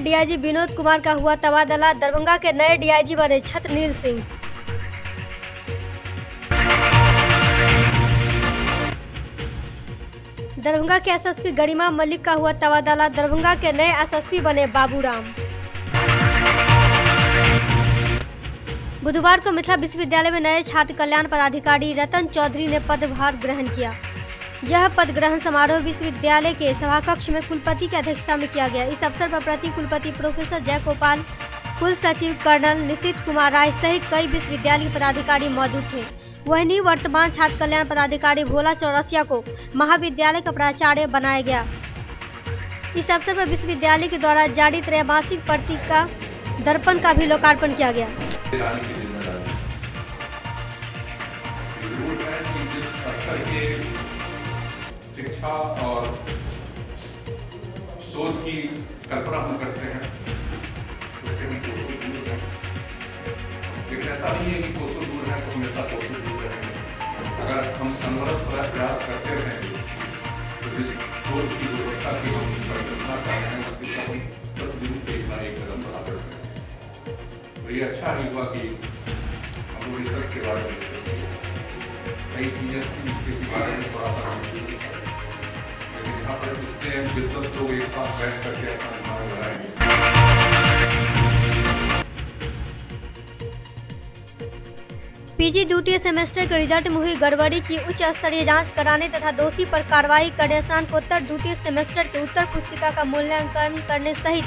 DIG Vinod Kumar का हुआ तबादला। दरभंगा के नए डीआईजी बने छत्रनील सिंह। दरभंगा के एसएसपी गरिमा मलिक का हुआ तबादला। दरभंगा के नए एसएसपी बने बाबूराम। बुधवार को मिथिला विश्वविद्यालय में नए छात्र कल्याण पदाधिकारी रतन चौधरी ने पदभार ग्रहण किया। यह पद ग्रहण समारोह विश्वविद्यालय के सभाकक्ष में कुलपति की अध्यक्षता में किया गया। इस अवसर पर प्रति कुलपति प्रोफेसर जयगोपाल, कुल सचिव कर्नल निशित कुमार राय सहित कई विश्वविद्यालय के पदाधिकारी मौजूद थे। वहीं निवर्तमान छात्र कल्याण पदाधिकारी भोला चौरसिया को महाविद्यालय का प्राचार्य बनाया गया। इस अवसर पर विश्वविद्यालय के द्वारा जारी त्रैमासिक पत्रिका दर्पण का भी लोकार्पण किया गया। शिक्षा और सोच की कल्पना हम करते हैं, उससे हम कोसों दूर हैं, लेकिन ऐसा नहीं है कि कोसों दूर है तो हमेशा कोसों दूर रहेंगे। अगर हम अनवरत प्रयास करते रहेंगे तो जिस सोच की गुणवत्ता की हम परिकल्पना कर रहे हैं उसकी हम प्रतिदिन देखना एक कदम बढ़ा करते हैं। तो ये अच्छा ही हुआ कि हम लोग रिसर्च के बारे में कई चीजें थी जिसके बारे में थोड़ा सा यहाँ पर जितने विद्वत लोग एक साथ बैठ करके अपना दिमाग लगाएंगे। पीजी द्वितीय सेमेस्टर के रिजल्ट में हुई गड़बड़ी की उच्च स्तरीय जांच कराने तथा दोषी पर कार्रवाई करने स्नातकोत्तर द्वितीय सेमेस्टर के उत्तर पुस्तिका का मूल्यांकन करने सहित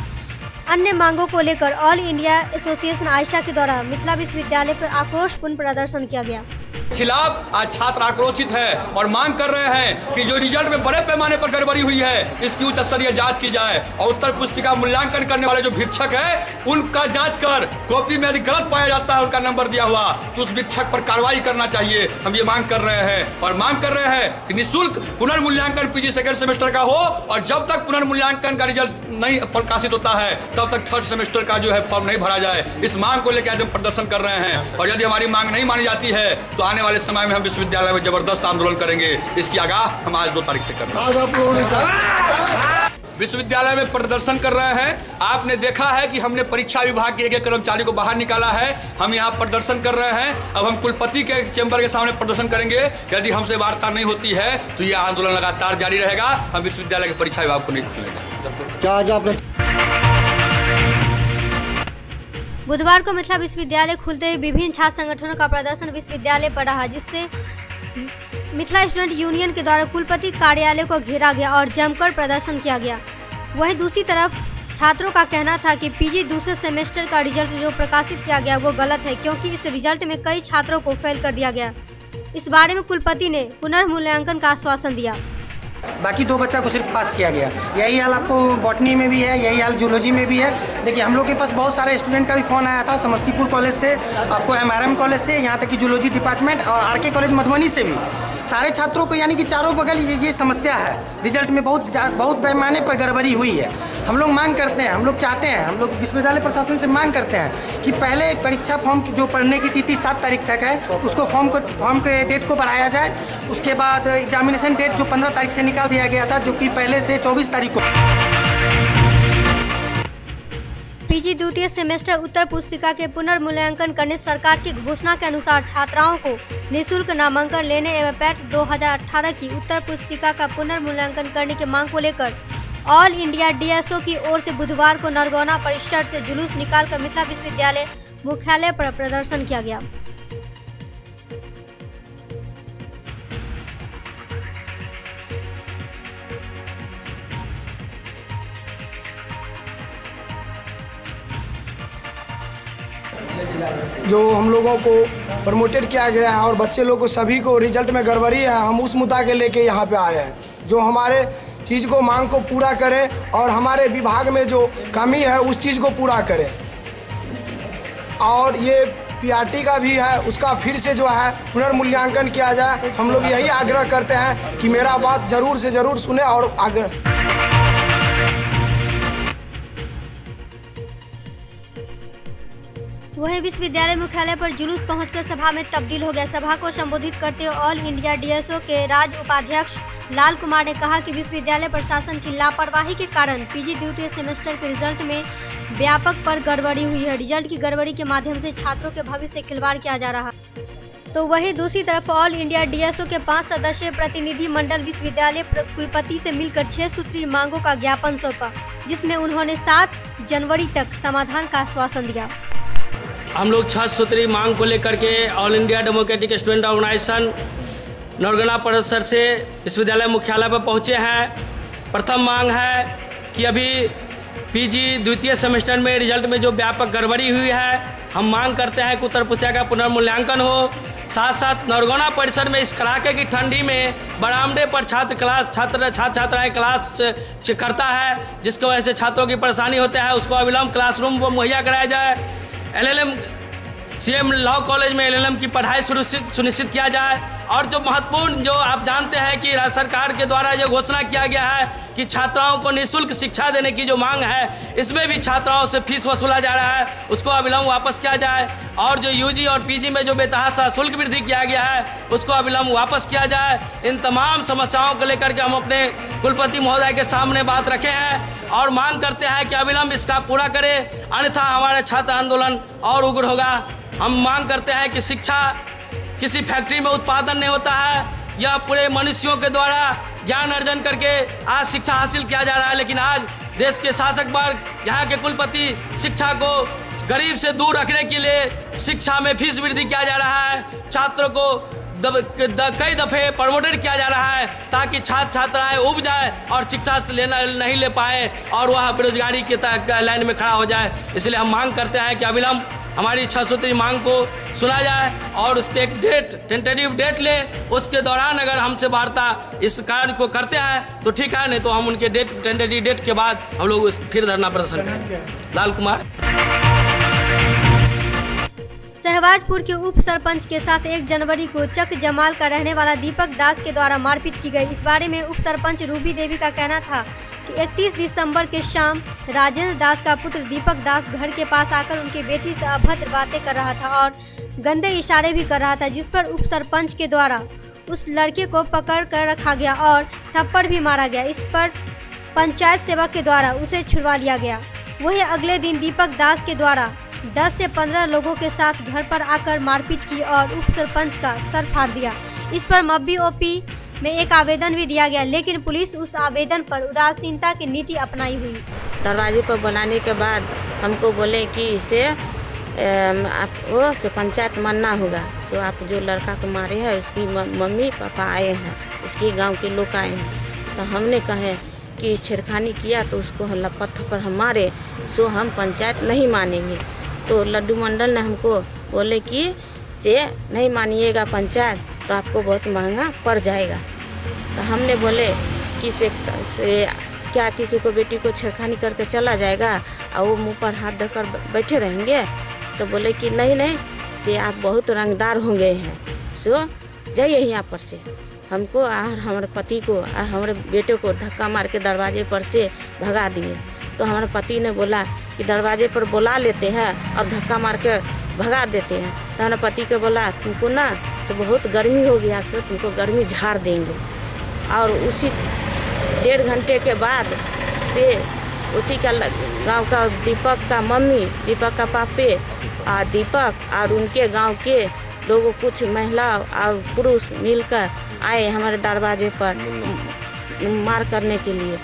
अन्य मांगों को लेकर ऑल इंडिया एसोसिएशन आयशा के द्वारा मिथिला विश्वविद्यालय पर आक्रोशपूर्ण प्रदर्शन किया गया। खिलाफ आज छात्र आक्रोशित है और मांग कर रहे हैं कि जो रिजल्ट में बड़े पैमाने पर गड़बड़ी हुई है इसकी उच्च स्तरीय जांच की जाए और उत्तर पुस्तिका मूल्यांकन करने वाले जो भिक्षक है उनका जांच कर कॉपी में यदि गलत पाया जाता है उनका नंबर दिया हुआ तो उस भिक्षक पर कार्रवाई करना चाहिए। हम ये मांग कर रहे हैं और मांग कर रहे हैं कि निःशुल्क पुनर्मूल्यांकन पीजी सेकेंड सेमेस्टर का हो और जब तक पुनर्मूल्यांकन का रिजल्ट नहीं प्रकाशित होता है तब तक थर्ड सेमेस्टर का जो है फॉर्म नहीं भरा जाए। इस मांग को लेकर आज हम प्रदर्शन कर रहे हैं और यदि हमारी मांग नहीं मानी जाती है तो आने वाले समय में हम विश्वविद्यालय में जबरदस्त आंदोलन करेंगे। इसकी आगाह हम आज 2 तारीख से कर रहे हैं। विश्वविद्यालय में प्रदर्शन कर रहे हैं। आपने देखा है कि हमने परीक्षा विभाग के एक कर्मचारी को बाहर निकाला है। हम यहाँ प्रदर्शन कर रहे हैं। अब हम कुलपति के चैम्बर के सामने प्रदर्शन करेंगे। यदि हमसे वार्ता नहीं होती है तो यह आंदोलन लगातार जारी रहेगा। हम विश्वविद्यालय के परीक्षा विभाग को नहीं खोलेंगे। बुधवार को मिथिला विश्वविद्यालय खुलते ही विभिन्न छात्र संगठनों का प्रदर्शन विश्वविद्यालय पर रहा, जिससे मिथिला स्टूडेंट यूनियन के द्वारा कुलपति कार्यालय को घेरा गया और जमकर प्रदर्शन किया गया। वहीं दूसरी तरफ छात्रों का कहना था कि पीजी दूसरे सेमेस्टर का रिजल्ट जो प्रकाशित किया गया वो गलत है, क्योंकि इस रिजल्ट में कई छात्रों को फेल कर दिया गया। इस बारे में कुलपति ने पुनर्मूल्यांकन का आश्वासन दिया। बाकी 2 बच्चा को सिर्फ पास किया गया। यही हाल आपको बॉटनी में भी है, यही हाल जूलॉजी में भी है। देखिए हम लोग के पास बहुत सारे स्टूडेंट का भी फ़ोन आया था समस्तीपुर कॉलेज से, आपको MRM कॉलेज से, यहाँ तक कि जूलॉजी डिपार्टमेंट और RK कॉलेज मधुबनी से भी सारे छात्रों को यानी कि चारों बगल ये समस्या है। रिजल्ट में बहुत पैमाने पर गड़बड़ी हुई है। हम लोग मांग करते हैं, हम लोग चाहते हैं, हम लोग विश्वविद्यालय प्रशासन से मांग करते हैं कि पहले परीक्षा फॉर्म जो पढ़ने की तिथि 7 तारीख तक है उसको फॉर्म के डेट को बढ़ाया जाए। उसके बाद एग्जामिनेशन डेट जो 15 तारीख से निकाल दिया गया था जो कि पहले से 24 तारीख को। पीजी द्वितीय सेमेस्टर उत्तर पुस्तिका के पुनर्मूल्यांकन करने सरकार की घोषणा के अनुसार छात्राओं को निःशुल्क नामांकन लेने एवं पैट 2018 की उत्तर पुस्तिका का पुनर्मूल्यांकन करने की मांग को लेकर ऑल इंडिया डीएसओ की ओर से बुधवार को नरगौना परिसर से जुलूस निकालकर मिथिला विश्वविद्यालय मुख्यालय पर प्रदर्शन किया गया। जो हम लोगों को प्रमोटेड किया गया है और बच्चे लोग को सभी को रिजल्ट में गड़बड़ी है, हम उस मुद्दा के लेके यहाँ पे आए हैं जो हमारे चीज़ को मांग को पूरा करें और हमारे विभाग में जो कमी है उस चीज़ को पूरा करें। और ये PRT का भी है उसका फिर से जो है पुनर्मूल्यांकन किया जाए। हम लोग यही आग्रह करते हैं कि मेरा बात ज़रूर से ज़रूर सुने और आग्रह। वहीं विश्वविद्यालय मुख्यालय पर जुलूस पहुंचकर सभा में तब्दील हो गया। सभा को संबोधित करते हुए ऑल इंडिया डीएसओ के राज्य उपाध्यक्ष लाल कुमार ने कहा कि विश्वविद्यालय प्रशासन की लापरवाही के कारण पीजी द्वितीय सेमेस्टर के रिजल्ट में व्यापक पर गड़बड़ी हुई है। रिजल्ट की गड़बड़ी के माध्यम से छात्रों के भविष्य से खिलवाड़ किया जा रहा है। तो वहीं दूसरी तरफ ऑल इंडिया डीएसओ के 5 सदस्यीय प्रतिनिधि मंडल विश्वविद्यालय कुलपति से मिलकर 6 सूत्रीय मांगों का ज्ञापन सौंपा, जिसमें उन्होंने 7 जनवरी तक समाधान का आश्वासन दिया। हम लोग 6 सूत्रीय मांग को लेकर के all India democratic student organisation नौरगना परिसर से विश्वविद्यालय मुख्यालय पर पहुंचे हैं। प्रथम मांग है कि अभी पीजी द्वितीय सेमेस्टर में रिजल्ट में जो व्यापक गड़बड़ी हुई है, हम मांग करते हैं कि उत्तर पुस्तिका का पुनर्मूल्यांकन हो। साथ साथ नौरगना परिसर में इस कड़ाके की ठंडी में बरामदे पर छात्राएं क्लास करता है, जिसकी वजह से छात्रों की परेशानी होता है, उसको अविलंब क्लासरूम को मुहैया कराया जाए। एलएलएम सीएम लॉ कॉलेज में एलएलएम की पढ़ाई सुनिश्चित किया जाए। और जो महत्वपूर्ण, जो आप जानते हैं कि राज्य सरकार के द्वारा जो घोषणा किया गया है कि छात्राओं को निःशुल्क शिक्षा देने की जो मांग है, इसमें भी छात्राओं से फीस वसूला जा रहा है, उसको अविलंब वापस किया जाए। और जो यूजी और पीजी में जो बेतहाशा शुल्क वृद्धि किया गया है, उसको अविलंब वापस किया जाए। इन तमाम समस्याओं को लेकर के हम अपने कुलपति महोदय के सामने बात रखे हैं और मांग करते हैं कि अविलंब इसका पूरा करें, अन्यथा हमारे छात्र आंदोलन और उग्र होगा। हम मांग करते हैं कि शिक्षा किसी फैक्ट्री में उत्पादन नहीं होता है, यह पूरे मनुष्यों के द्वारा ज्ञान अर्जन करके आज शिक्षा हासिल किया जा रहा है। लेकिन आज देश के शासक वर्ग, यहाँ के कुलपति शिक्षा को गरीब से दूर रखने के लिए शिक्षा में फीस वृद्धि किया जा रहा है, छात्रों को कई दफ़े प्रमोटेड किया जा रहा है ताकि छात्र छात्राएं उब जाए और शिक्षा लेना नहीं ले पाए और वह बेरोजगारी के लाइन में खड़ा हो जाए। इसलिए हम मांग करते हैं कि अविलंब हमारी 6 सूत्री मांग को सुना जाए और उसके एक टेंटेटिव डेट ले। उसके दौरान अगर हमसे वार्ता इस कार्य को करते हैं तो ठीक है, नहीं तो हम उनके टेंटेटिव डेट के बाद हम लोग फिर धरना प्रदर्शन करेंगे। लाल कुमार। सहवाजपुर के उप सरपंच के साथ 1 जनवरी को चक जमाल का रहने वाला दीपक दास के द्वारा मारपीट की गई। इस बारे में उप सरपंच रूबी देवी का कहना था कि 31 दिसंबर के शाम राजेंद्र दास का पुत्र दीपक दास घर के पास आकर उनकी बेटी से अभद्र बातें कर रहा था और गंदे इशारे भी कर रहा था, जिस पर उप सरपंच के द्वारा उस लड़के को पकड़ कर रखा गया और थप्पड़ भी मारा गया। इस पर पंचायत सेवक के द्वारा उसे छुड़वा लिया गया। वही अगले दिन दीपक दास के द्वारा 10 से 15 लोगों के साथ घर पर आकर मारपीट की और उप सरपंच का सर फाड़ दिया। इस पर मब्बी ओपी में एक आवेदन भी दिया गया, लेकिन पुलिस उस आवेदन पर उदासीनता की नीति अपनाई हुई। दरवाजे पर बनाने के बाद हमको बोले कि इसे आपको से पंचायत मानना होगा। सो आप जो लड़का को मारे हैं उसकी मम्मी पापा आए हैं, उसके गांव के लोग आए हैं, तो हमने कहे कि छेड़खानी किया तो उसको पत्थर पर हम मारे, सो हम पंचायत नहीं मानेंगे। तो लड्डू मंडल ने हमको बोले कि से नहीं मानिएगा पंचायत तो आपको बहुत महंगा पड़ जाएगा। तो हमने बोले कि से क्या किसी को बेटी को छेड़खानी करके चला जाएगा और वो मुंह पर हाथ देकर बैठे रहेंगे? तो बोले कि नहीं नहीं, से आप बहुत रंगदार हो गए हैं, सो जाइए यहाँ पर से। हमको और हमारे पति को और हमारे बेटे को धक्का मार के दरवाजे पर से भगा दिए। तो हमारे पति ने बोला कि दरवाजे पर बुला लेते हैं और धक्का मार के भगा देते हैं। तो हमारे पति को बोला तुमको ना से बहुत गर्मी हो गया, सो तुमको गर्मी झाड़ देंगे। और उसी 1.5 घंटे के बाद से उसी का गांव का दीपक का मम्मी, दीपक का पापे और दीपक और उनके गांव के लोगों, कुछ महिला और पुरुष मिलकर आए हमारे दरवाजे पर मार करने के लिए।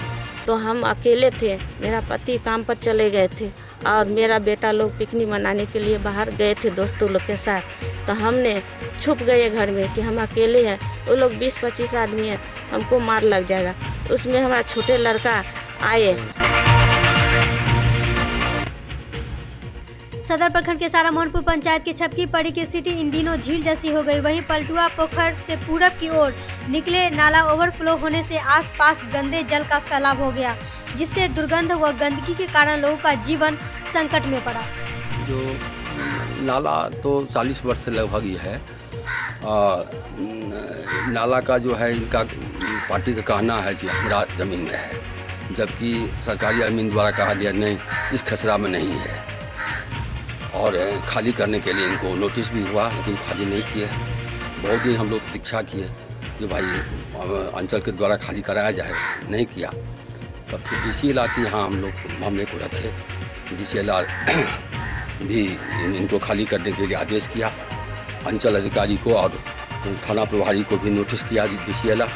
तो हम अकेले थे, मेरा पति काम पर चले गए थे और मेरा बेटा लोग पिकनिक मनाने के लिए बाहर गए थे दोस्तों लोग के साथ। तो हमने छुप गए घर में कि हम अकेले हैं, वो लोग 20-25 आदमी हैं, हमको मार लग जाएगा। उसमें हमारा छोटे लड़का आए। सदर प्रखंड के सारा मोहनपुर पंचायत की छपकी पड़ी की स्थिति इन दिनों झील जैसी हो गई। वहीं पलटुआ पोखर से पूरब की ओर निकले नाला ओवरफ्लो होने से आसपास गंदे जल का फैलाव हो गया, जिससे दुर्गंध व गंदगी के कारण लोगों का जीवन संकट में पड़ा। जो नाला तो 40 वर्ष से लगभग ही है। नाला का जो है इनका पार्टी का कहना है कि हमारा ज़मीन में है, जबकि सरकारी ज़मीन द्वारा कहा गया नहीं, इस खसरा में नहीं है। और खाली करने के लिए इनको नोटिस भी हुआ, लेकिन खाली नहीं किए। बहुत दिन हम लोग प्रतीक्षा किए कि भाई अंचल के द्वारा खाली कराया जाए, नहीं किया। तब फिर DCL आती यहाँ हम लोग मामले को रखे। DCL भी इनको खाली करने के लिए आदेश किया। अंचल अधिकारी को और थाना प्रभारी को भी नोटिस किया DCL।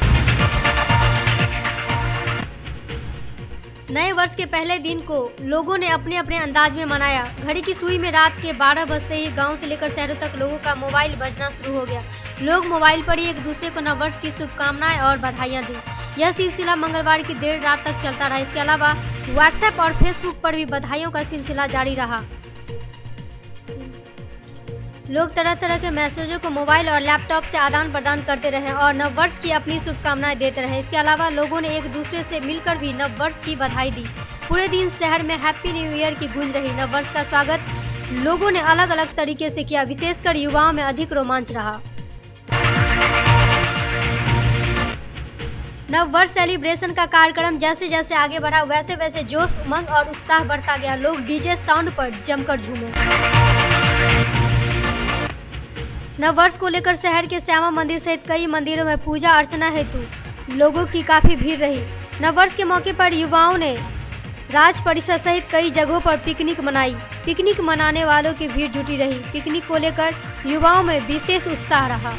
नए वर्ष के पहले दिन को लोगों ने अपने अपने अंदाज में मनाया। घड़ी की सुई में रात के 12 बजते ही गांव से लेकर शहरों तक लोगों का मोबाइल बजना शुरू हो गया। लोग मोबाइल पर ही एक दूसरे को नव वर्ष की शुभकामनाएं और बधाइयां दी। यह सिलसिला मंगलवार की देर रात तक चलता रहा। इसके अलावा व्हाट्सएप और फेसबुक पर भी बधाइयों का सिलसिला जारी रहा। लोग तरह तरह के मैसेजों को मोबाइल और लैपटॉप से आदान प्रदान करते रहे और नव वर्ष की अपनी शुभकामनाएं देते रहे। इसके अलावा लोगों ने एक दूसरे से मिलकर भी नव वर्ष की बधाई दी। पूरे दिन शहर में हैप्पी न्यू ईयर की गूंज रही। नव वर्ष का स्वागत लोगों ने अलग अलग तरीके से किया। विशेषकर युवाओं में अधिक रोमांच रहा। नव वर्ष सेलिब्रेशन का कार्यक्रम जैसे जैसे आगे बढ़ा, वैसे वैसे जोश, उमंग और उत्साह बढ़ता गया। लोग डीजे साउंड पर जमकर झूमे। नव वर्ष को लेकर शहर के श्यामा मंदिर सहित कई मंदिरों में पूजा अर्चना हेतु लोगों की काफी भीड़ रही। नव वर्ष के मौके पर युवाओं ने राज परिसर सहित कई जगहों पर पिकनिक मनाई। पिकनिक मनाने वालों की भीड़ जुटी रही। पिकनिक को लेकर युवाओं में विशेष उत्साह रहा।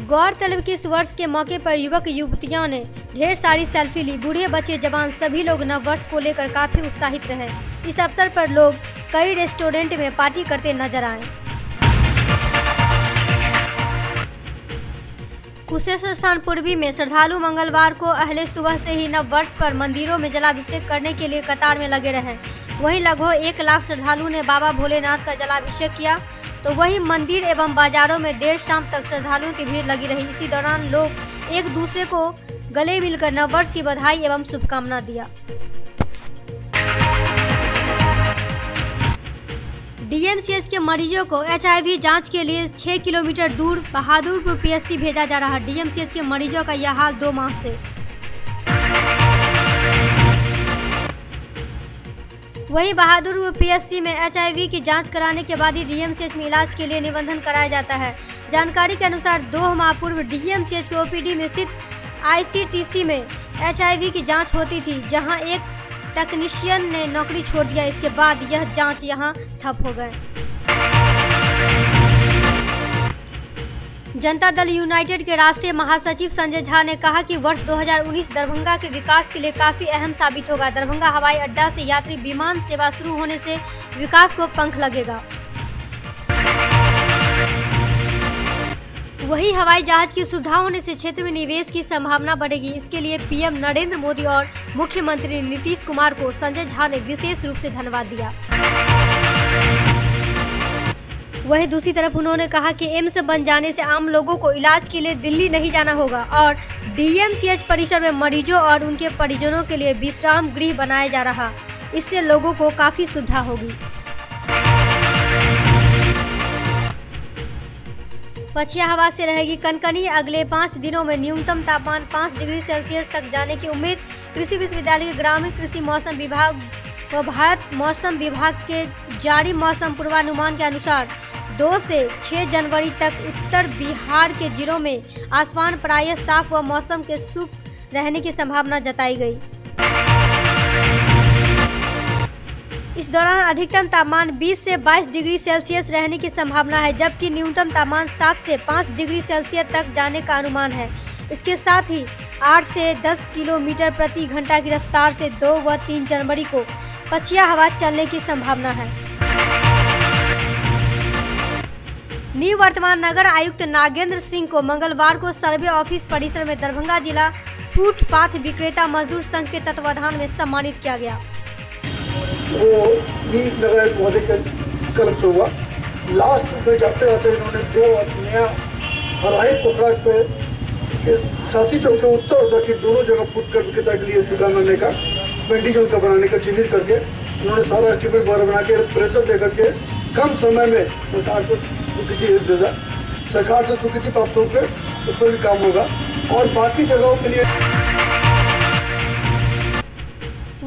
गौरतलब कि इस वर्ष के मौके पर युवक युवतियों ने ढेर सारी सेल्फी ली। बूढ़े बच्चे जवान सभी लोग नव वर्ष को लेकर काफी उत्साहित रहे। इस अवसर पर लोग कई रेस्टोरेंट में पार्टी करते नजर आए। कुशेश्वर स्थान पूर्वी में श्रद्धालु मंगलवार को अहले सुबह से ही नव वर्ष पर मंदिरों में जलाभिषेक करने के लिए कतार में लगे रहे। वहीं लगभग 1 लाख श्रद्धालुओं ने बाबा भोलेनाथ का जलाभिषेक किया। तो वहीं मंदिर एवं बाजारों में देर शाम तक श्रद्धालुओं की भीड़ लगी रही। इसी दौरान लोग एक दूसरे को गले मिलकर नव वर्ष की बधाई एवं शुभकामना दिया। DMCH के मरीजों को HIV जांच के लिए 6 किलोमीटर दूर बहादुरपुर PSC भेजा जा रहा। DMCH के मरीजों का यह हाल 2 माह से। वहीं बहादुरपुर PSC में HIV की जांच कराने के बाद ही DMCH में इलाज के लिए निबंधन कराया जाता है। जानकारी के अनुसार 2 माह पूर्व DMCH के OPD में स्थित ICTC में HIV की जांच होती थी, जहां एक टेक्नीशियन ने नौकरी छोड़ दिया। इसके बाद यह जांच यहां ठप हो गए। जनता दल यूनाइटेड के राष्ट्रीय महासचिव संजय झा ने कहा कि वर्ष 2019 दरभंगा के विकास के लिए काफी अहम साबित होगा। दरभंगा हवाई अड्डा से यात्री विमान सेवा शुरू होने से विकास को पंख लगेगा। वही हवाई जहाज की सुविधा होने से क्षेत्र में निवेश की संभावना बढ़ेगी। इसके लिए PM नरेंद्र मोदी और मुख्यमंत्री नीतीश कुमार को संजय झा ने विशेष रूप से धन्यवाद दिया। वहीं दूसरी तरफ उन्होंने कहा कि एम्स बन जाने से आम लोगों को इलाज के लिए दिल्ली नहीं जाना होगा और DMCH परिसर में मरीजों और उनके परिजनों के लिए विश्राम गृह बनाया जा रहा। इससे लोगों को काफी सुविधा होगी। पछिया हवा से रहेगी कनकनी। अगले 5 दिनों में न्यूनतम तापमान 5 डिग्री सेल्सियस तक जाने की उम्मीद। कृषि विश्वविद्यालय के ग्रामीण कृषि मौसम विभाग व भारत मौसम विभाग के जारी मौसम पूर्वानुमान के अनुसार 2 से 6 जनवरी तक उत्तर बिहार के जिलों में आसमान प्रायः साफ व मौसम के शुष्क रहने की संभावना जताई गई। इस दौरान अधिकतम तापमान 20 से 22 डिग्री सेल्सियस रहने की संभावना है, जबकि न्यूनतम तापमान 7 से 5 डिग्री सेल्सियस तक जाने का अनुमान है। इसके साथ ही 8 से 10 किलोमीटर प्रति घंटा की रफ्तार से 2 व 3 जनवरी को पछिया हवा चलने की संभावना है। निवर्तमान नगर आयुक्त नागेंद्र सिंह को मंगलवार को सर्वे ऑफिस परिसर में दरभंगा जिला फुटपाथ विक्रेता मजदूर संघ के तत्वाधान में सम्मानित किया गया। वो नगर आयुक्त महोदय के कलम से हुआ। लास्ट में जाते जाते इन्होंने 2 नया हराही पोखरा पे साथी चौक के उत्तर और दक्षिण दोनों जगह फुटकर विक्रेता के लिए दुकान बनाने का, वेंडिंग जोन का बनाने का चिन्हित करके उन्होंने सारा एस्टिमेट बना के प्रेशर दे करके कम समय में सरकार को स्वीकृति देगा। सरकार से स्वीकृति प्राप्त होकर उस पर भी काम होगा और बाकी जगहों के लिए।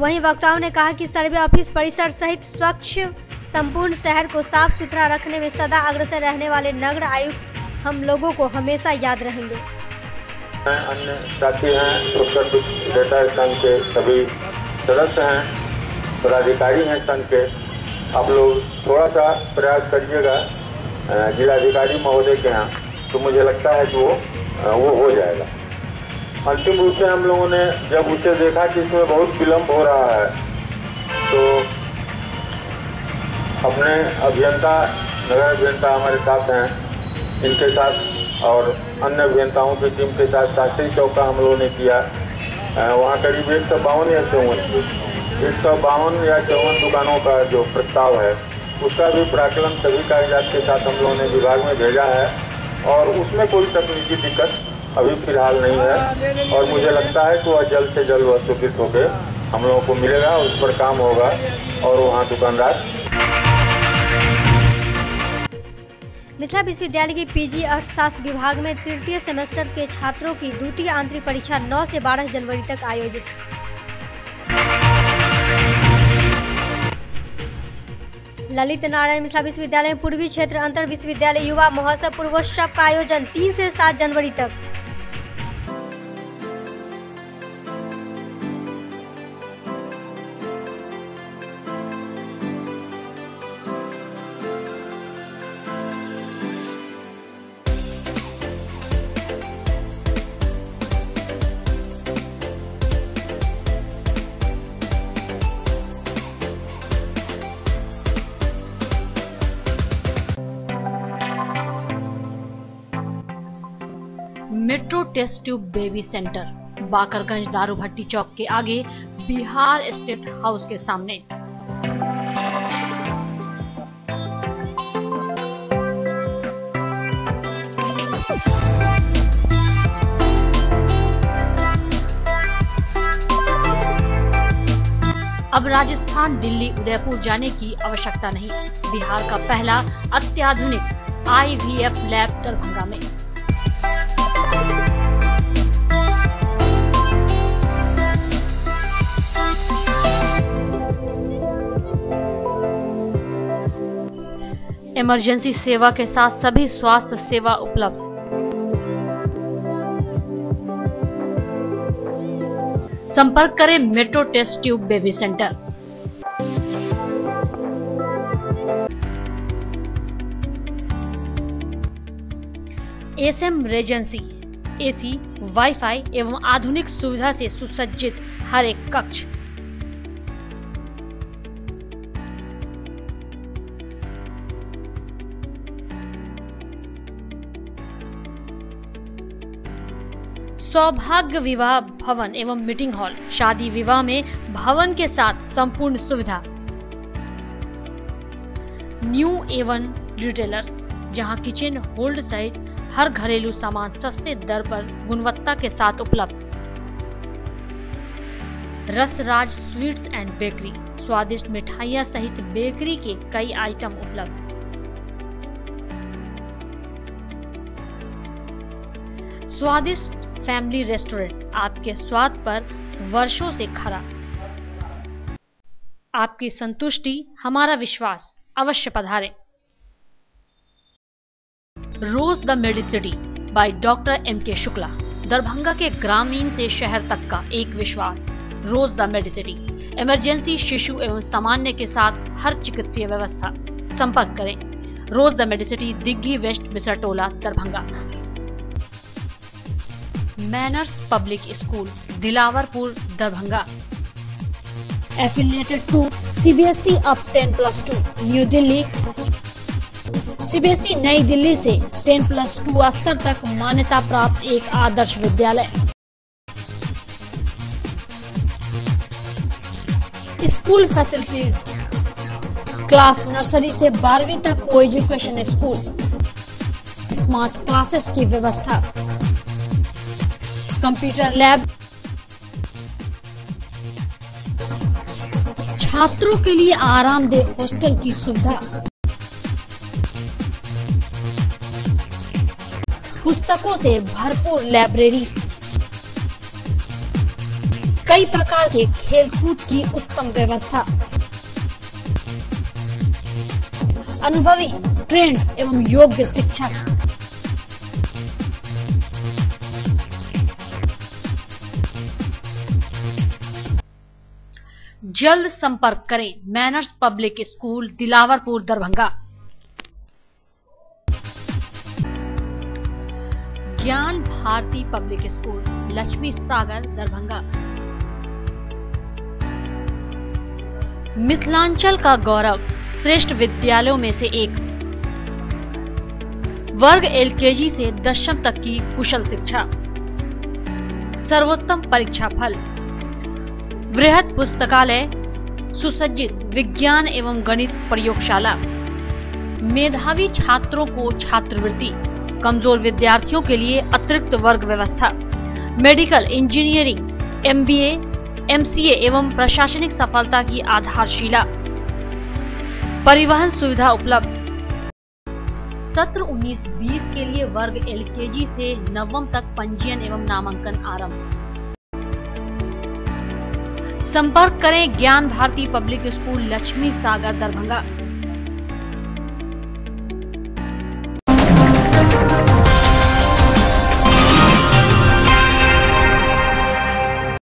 वहीं वक्ताओं ने कहा कि सर्वे ऑफिस परिसर सहित स्वच्छ संपूर्ण शहर को साफ सुथरा रखने में सदा अग्रसर रहने वाले नगर आयुक्त हम लोगों को हमेशा याद रहेंगे। अन्य साथी हैं, उत्तर डेटा संघ के सभी सदस्य हैं, पदाधिकारी हैं संघ के। आप लोग थोड़ा सा प्रयास करिएगा जिलाधिकारी महोदय के यहाँ, तो मुझे लगता है कि वो हो जाएगा। अंतिम रूप से हम लोगों ने जब उसे देखा कि इसमें बहुत विलम्ब हो रहा है, तो अपने अभियंता, नगर अभियंता हमारे साथ हैं, इनके साथ और अन्य अभियंताओं की टीम के साथ शास्त्री चौक का हम लोगों ने किया। वहाँ करीब 152 या 54 दुकानों का जो प्रस्ताव है, उसका भी प्राकलन सभी कागजात के साथ हम लोगों ने विभाग में भेजा है और उसमें कोई तकनीकी दिक्कत अभी फिलहाल नहीं है और मुझे लगता है कि वह जल्द से जल्द वह स्वीकृत होकर हम लोगों को मिलेगा, उस पर काम होगा और वहाँ दुकानदार। मिथिला विश्वविद्यालय के पीजी अर्थशास्त्र विभाग में तृतीय सेमेस्टर के छात्रों की द्वितीय आंतरिक परीक्षा 9 से 12 जनवरी तक आयोजित। ललित नारायण मिथिला विश्वविद्यालय में पूर्वी क्षेत्र अंतर विश्वविद्यालय युवा महोत्सव पूर्वोत्सव का आयोजन 3 से 7 जनवरी तक। Metro test tube baby centre Bakarganj Daru Bhatti चौक के आगे बिहार स्टेट हाउस के सामने। अब राजस्थान, दिल्ली, उदयपुर जाने की आवश्यकता नहीं। बिहार का पहला अत्याधुनिक IVF लैब दरभंगा में। इमरजेंसी सेवा के साथ सभी स्वास्थ्य सेवा उपलब्ध। संपर्क करें metro test tube baby centre. SM regency AC, wifi एवं आधुनिक सुविधा से सुसज्जित हर एक कक्ष। सौभाग्य विवाह भवन एवं मीटिंग हॉल। शादी विवाह में भवन के साथ संपूर्ण सुविधा। न्यू A1 रिटेलर्स, जहां किचन होल्ड सहित हर घरेलू सामान सस्ते दर पर गुणवत्ता के साथ उपलब्ध। रसराज स्वीट्स एंड बेकरी, स्वादिष्ट मिठाइयां सहित बेकरी के कई आइटम उपलब्ध। स्वादिष्ट फैमिली रेस्टोरेंट, आपके स्वाद पर वर्षों से खरा। आपकी संतुष्टि हमारा विश्वास, अवश्य पधारें। Rose the medicity by doctor MK Shukla, Darbhanga के ग्रामीण से शहर तक का एक विश्वास। रोज द मेडिसिटी, इमरजेंसी, शिशु एवं सामान्य के साथ हर चिकित्सीय व्यवस्था। संपर्क करें rose the medicity, Digghi west, Misartola, Darbhanga. Manners public school, Dilawarpur, Darbhanga. Affiliated to CBSE अब 10+2, न्यू दिल्ली। CBSE नई दिल्ली से 10+2 स्तर तक मान्यता प्राप्त एक Adarsh Vidyalaya. School facilities, class nursery से 12वीं तक को एजुकेशन स्कूल। स्मार्ट क्लासेस की व्यवस्था, कंप्यूटर लैब, छात्रों के लिए आरामदेह हॉस्टल की सुविधा, पुस्तकों से भरपूर लाइब्रेरी, कई प्रकार के खेलकूद की उत्तम व्यवस्था, अनुभवी ट्रेंड एवं योग्य शिक्षक, जल्द संपर्क करें manners public school Dilawarpur Darbhanga. ज्ञान भारती पब्लिक स्कूल लक्ष्मी सागर दरभंगा। मिथिलांचल का गौरव श्रेष्ठ विद्यालयों में से एक, वर्ग एलकेजी से दशम तक की कुशल शिक्षा, सर्वोत्तम परीक्षा फल, वृहद पुस्तकालय, सुसज्जित विज्ञान एवं गणित प्रयोगशाला, मेधावी छात्रों को छात्रवृत्ति, कमजोर विद्यार्थियों के लिए अतिरिक्त वर्ग व्यवस्था, मेडिकल, इंजीनियरिंग, एमबीए, एमसीए एवं प्रशासनिक सफलता की आधारशिला, परिवहन सुविधा उपलब्ध। सत्र 19-20 के लिए वर्ग एलकेजी से नवम तक पंजीयन एवं नामांकन आरंभ। संपर्क करें ज्ञान भारती पब्लिक स्कूल लक्ष्मी सागर दरभंगा।